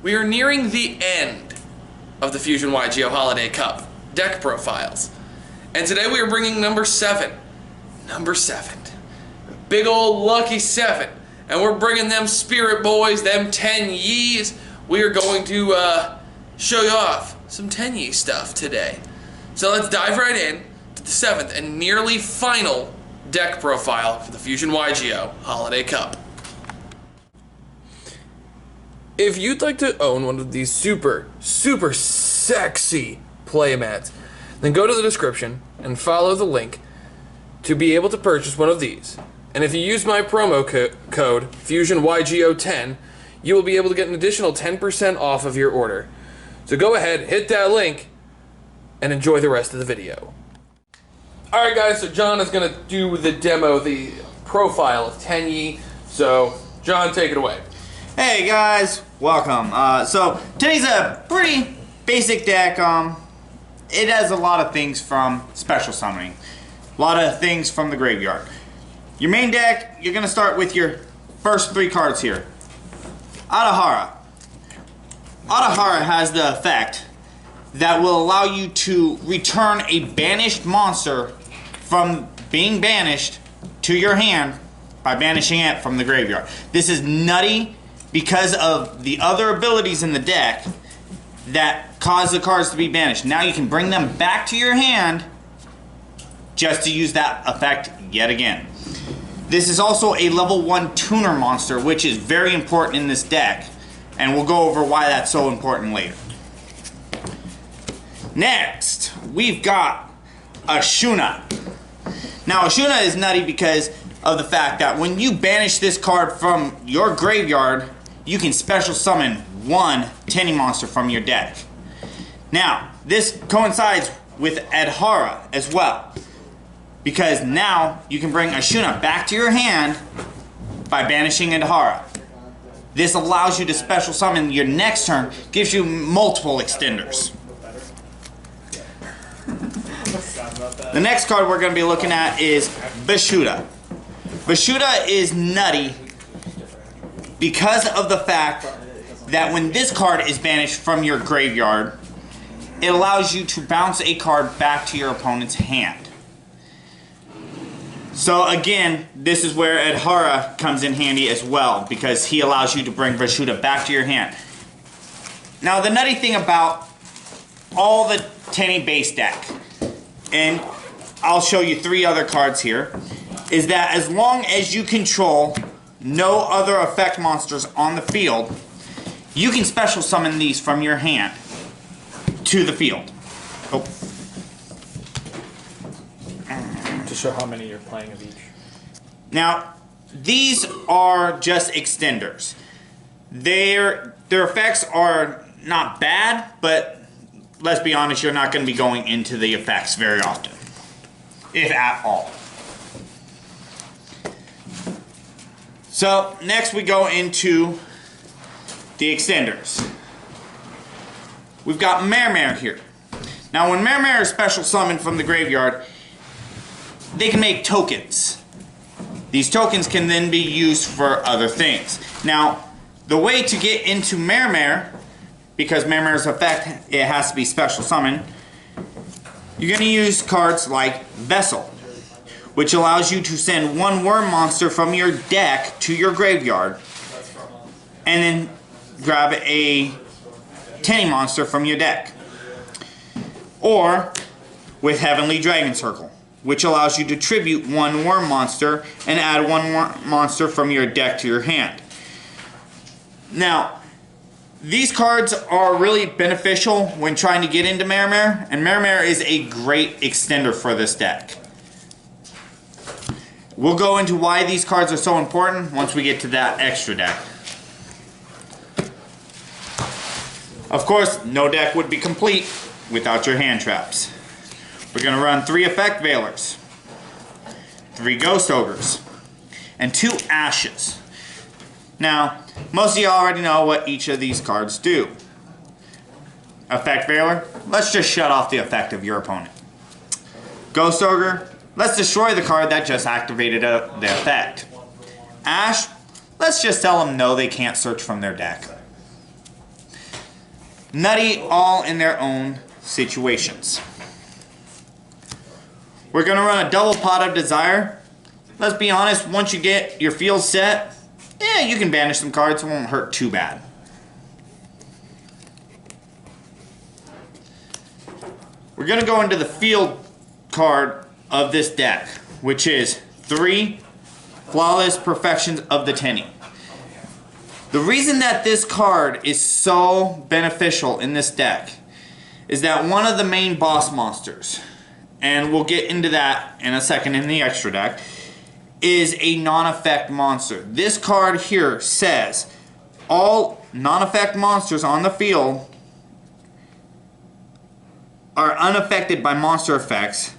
We are nearing the end of the Fusion YGO Holiday Cup deck profiles. And today we are bringing number 7. Number 7. Big old lucky 7. And we're bringing them spirit boys, them Tenyis. We are going to show you off some Tenyi stuff today. So let's dive right in to the 7th and nearly final deck profile for the Fusion YGO Holiday Cup. If you'd like to own one of these super sexy playmats, then go to the description and follow the link to be able to purchase one of these. And if you use my promo code FusionYGO10, you will be able to get an additional 10% off of your order. So go ahead, hit that link, and enjoy the rest of the video. Alright guys, so John is going to do the demo, the profile of Tenyi. So, John, take it away. Hey guys, welcome. So Tenyi's a pretty basic deck. It has a lot of things from special summoning, a lot of things from the graveyard. Your main deck, you're gonna start with your first 3 cards here. Adahara. Adahara has the effect that will allow you to return a banished monster from being banished to your hand by banishing it from the graveyard. This is nutty because of the other abilities in the deck that cause the cards to be banished. Now you can bring them back to your hand just to use that effect yet again. This is also a level 1 tuner monster, which is very important in this deck, and we'll go over why that's so important later. Next, we've got Ashuna. Now Ashuna is nutty because of the fact that when you banish this card from your graveyard, you can special summon 1 Tenyi monster from your deck. Now, this coincides with Adahara as well, because now you can bring Ashuna back to your hand by banishing Adahara. This allows you to special summon your next turn, gives you multiple extenders. The next card we're going to be looking at is Bashuda. Bashuda is nutty because of the fact that when this card is banished from your graveyard, it allows you to bounce a card back to your opponent's hand. So again, this is where Adahara comes in handy as well, because he allows you to bring Bashuda back to your hand. Now the nutty thing about all the Tenyi base deck, and I'll show you 3 other cards here, is that as long as you control no other effect monsters on the field, you can special summon these from your hand to the field. Oh. To show how many you're playing of each. Now, these are just extenders. Their effects are not bad, but let's be honest, you're not going to be going into the effects very often, if at all. So, next we go into the extenders. We've got Mermare here. Now, when Mermare is special summoned from the graveyard, they can make tokens. These tokens can then be used for other things. Now, the way to get into Mermare, because Mermare's effect, it has to be special summoned, you're going to use cards like Vessel, which allows you to send 1 worm monster from your deck to your graveyard, and then grab a Tenyi monster from your deck. Or with Heavenly Dragon Circle, which allows you to tribute 1 worm monster and add 1 worm monster from your deck to your hand. Now, these cards are really beneficial when trying to get into Mermare, and Mermare is a great extender for this deck. We'll go into why these cards are so important once we get to that extra deck. Of course, no deck would be complete without your hand traps. We're going to run 3 Effect Veilers, 3 Ghost Ogres, and 2 Ashes. Now, most of you already know what each of these cards do. Effect Veiler, let's just shut off the effect of your opponent. Ghost Ogre, let's destroy the card that just activated the effect. Ash, let's just tell them no, they can't search from their deck. nutty all in their own situations. We're going to run a double Pot of Desire. Let's be honest, once you get your field set, you can banish some cards, it won't hurt too bad. We're going to go into the field card of this deck, which is 3 Flawless Perfections of the Tenyi. The reason that this card is so beneficial in this deck is that one of the main boss monsters, and we'll get into that in a second in the extra deck, is a non-effect monster. This card here says all non-effect monsters on the field are unaffected by monster effects.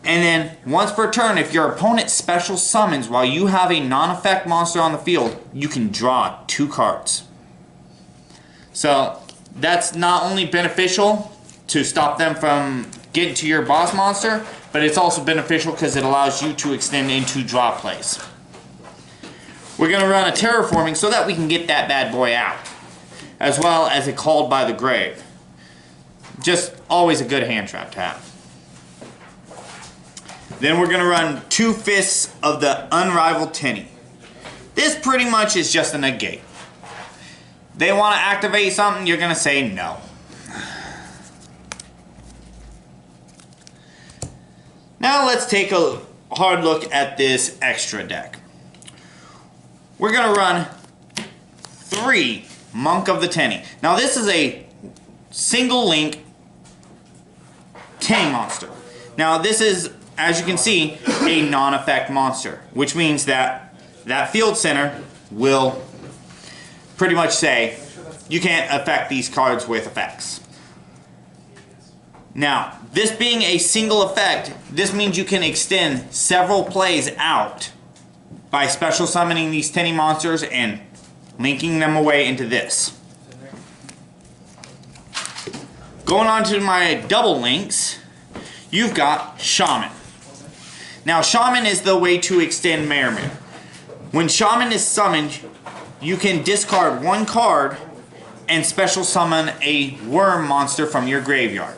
And then, once per turn, if your opponent special summons while you have a non-effect monster on the field, you can draw 2 cards. So, that's not only beneficial to stop them from getting to your boss monster, but it's also beneficial because it allows you to extend into draw plays. We're going to run a Terraforming so that we can get that bad boy out, as well as a Called by the Grave. Just always a good hand trap to have. Then we're going to run 2 Fists of the Unrivaled Tenyi. This pretty much is just a negate. They want to activate something, you're going to say no. Now let's take a hard look at this extra deck. We're going to run 3 Monk of the Tenyi. Now this is a single link Tenyi monster. Now this is, as you can see, a non-effect monster, which means that that field center will pretty much say you can't affect these cards with effects. Now, this being a single effect, this means you can extend several plays out by special summoning these Tenyi monsters and linking them away into this. Going on to my double links, you've got Shaman. Now, Shaman is the way to extend Merman. When Shaman is summoned, you can discard 1 card and special summon a worm monster from your graveyard.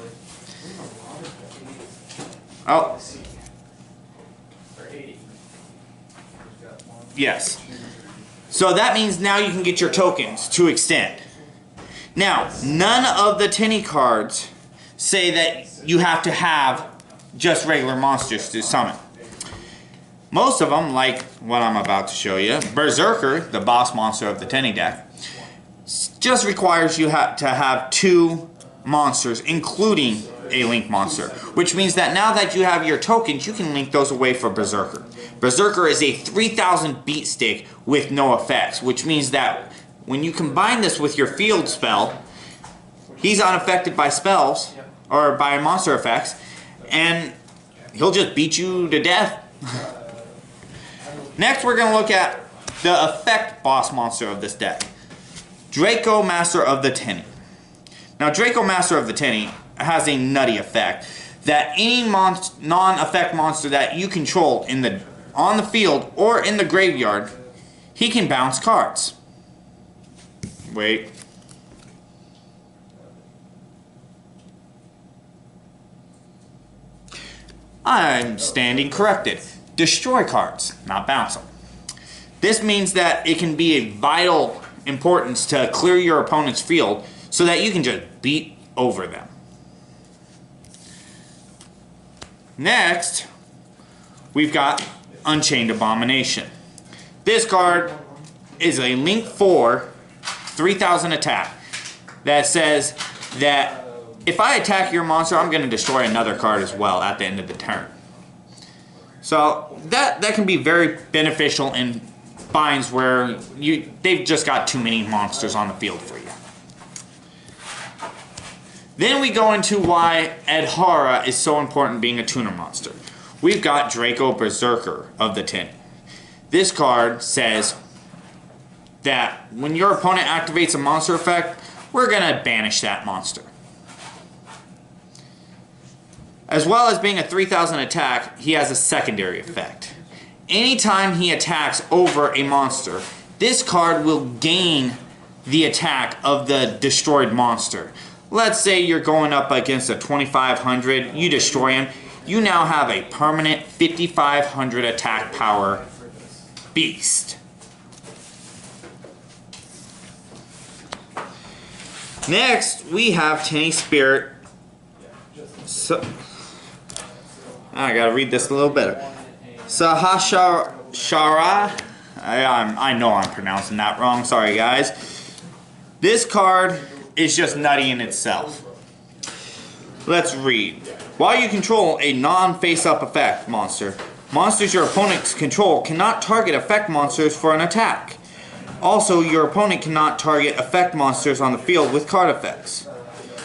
Oh. Yes. So that means now you can get your tokens to extend. Now, none of the Tenyi cards say that you have to have just regular monsters to summon. Most of them, like what I'm about to show you, Berserker, the boss monster of the Tenyi deck, just requires you to have 2 monsters, including a link monster, which means that now that you have your tokens, you can link those away for Berserker. Berserker is a 3000 beat stick with no effects, which means that when you combine this with your field spell, he's unaffected by spells or by monster effects, and he'll just beat you to death. Next, we're going to look at the effect boss monster of this deck, Draco Master of the Tenyi. Now, Draco Master of the Tenyi has a nutty effect that any non-effect monster that you control on the field or in the graveyard, he can bounce cards. Wait. I'm standing corrected. Destroy cards, not bounce them. This means that it can be a vital importance to clear your opponent's field so that you can just beat over them. Next, we've got Unchained Abomination. This card is a link 4, 3000 attack that says that if I attack your monster, I'm going to destroy another card as well at the end of the turn. So that can be very beneficial in binds where they've just got too many monsters on the field for you. Then we go into why Adhara is so important being a tuner monster. We've got Draco Berserker of the Tenyi. This card says that when your opponent activates a monster effect, we're going to banish that monster. As well as being a 3000 attack, he has a secondary effect. Anytime he attacks over a monster, this card will gain the attack of the destroyed monster. Let's say you're going up against a 2500, you destroy him. You now have a permanent 5500 attack power beast. Next, we have Tenyi Spirit. So, I gotta read this a little better. Sahashara. I know I'm pronouncing that wrong. Sorry, guys. This card is just nutty in itself. Let's read. While you control a non-face-up effect monster, monsters your opponents control cannot target effect monsters for an attack. Also, your opponent cannot target effect monsters on the field with card effects.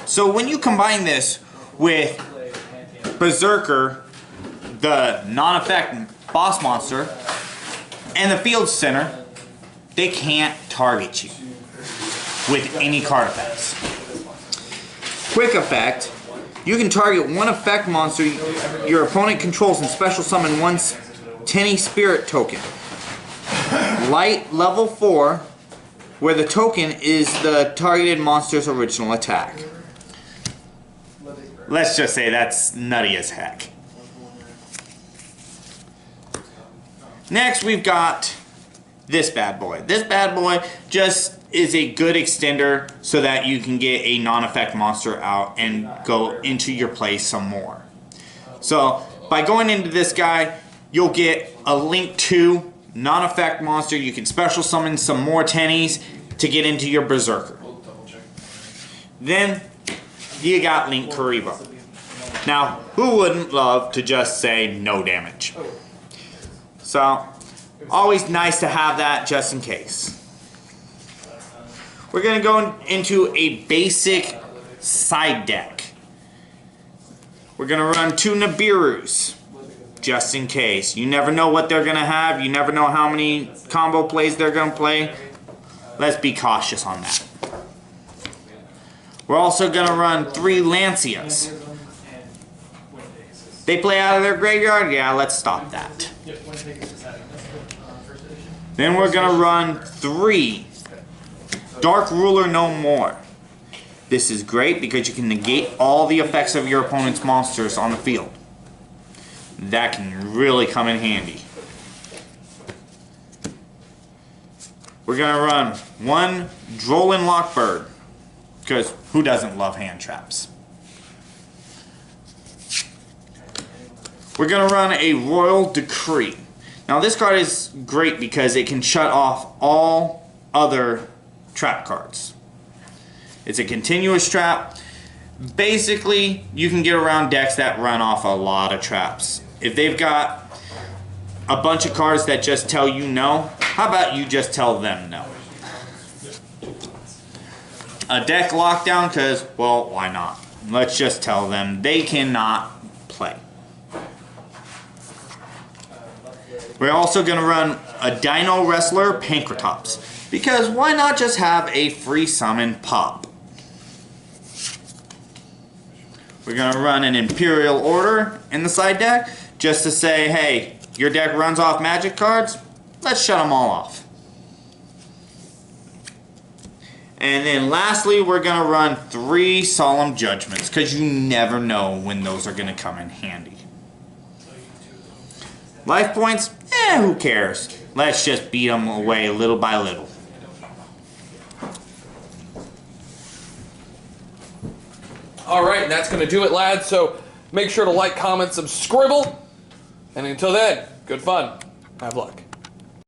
So when you combine this with Berserker, the non-effect boss monster, and the field center, they can't target you with any card effects. Quick effect. You can target one effect monster your opponent controls and special summon one Tenyi Spirit token. Light level 4, where the token is the targeted monster's original attack. Let's just say that's nutty as heck. Next we've got this bad boy. This bad boy just is a good extender so that you can get a non-effect monster out and go into your play some more. So by going into this guy, you'll get a Link 2 non-effect monster. You can special summon some more Tennies to get into your Berserker. Then you got Link Karibo. Now, who wouldn't love to just say no damage? So, always nice to have that just in case. We're going to go into a basic side deck. We're going to run 2 Nibirus, just in case. You never know what they're going to have. You never know how many combo plays they're going to play. Let's be cautious on that. We're also going to run 3 Lancias. They play out of their graveyard? Yeah, let's stop that. Then we're going to run 3 Dark Ruler No More. This is great because you can negate all the effects of your opponent's monsters on the field. That can really come in handy. We're going to run 1 Drollin Lockbird, because who doesn't love hand traps? We're going to run a Royal Decree. Now this card is great because it can shut off all other trap cards. It's a continuous trap. Basically, you can get around decks that run off a lot of traps. If they've got a bunch of cards that just tell you no, how about you just tell them no? A deck lockdown, because, well, why not? Let's just tell them they cannot play. We're also going to run a Dino Wrestler Pankratops, because why not just have a free summon pop? We're going to run an Imperial Order in the side deck, just to say, hey, your deck runs off magic cards, let's shut them all off. And then lastly, we're going to run 3 Solemn Judgments, because you never know when those are going to come in handy. Life points? Who cares? Let's just beat them away little by little. Alright, and that's going to do it, lads. So make sure to like, comment, subscribe. And until then, good fun. Have luck.